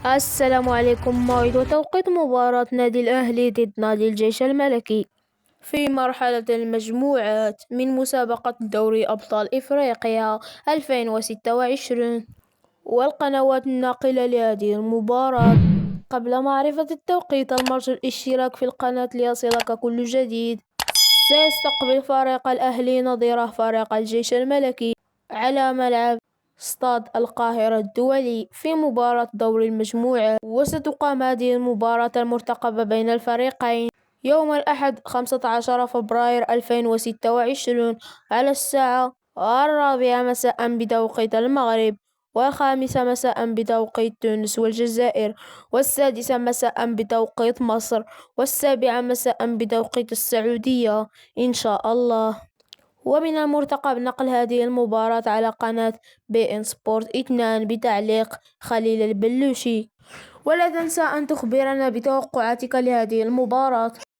السلام عليكم. موعد وتوقيت مباراة نادي الأهلي ضد نادي الجيش الملكي في مرحلة المجموعات من مسابقة دوري أبطال إفريقيا 2026. والقنوات الناقلة لهذه المباراة. قبل معرفة التوقيت المرجو الاشتراك في القناة ليصلك كل جديد. سيستقبل فريق الأهلي نظيره فريق الجيش الملكي على ملعب استاد القاهرة الدولي في مباراة دور المجموعة، وستقام هذه المباراة المرتقبة بين الفريقين يوم الأحد 15 فبراير 2026 على الساعة 4 مساء بتوقيت المغرب، و5 مساء بتوقيت تونس والجزائر، و6 مساء بتوقيت مصر، و7 مساء بتوقيت السعودية إن شاء الله. ومن المرتقب نقل هذه المباراة على قناة بي إن سبورت 2 بتعليق خليل البلوشي. ولا تنسى أن تخبرنا بتوقعاتك لهذه المباراة.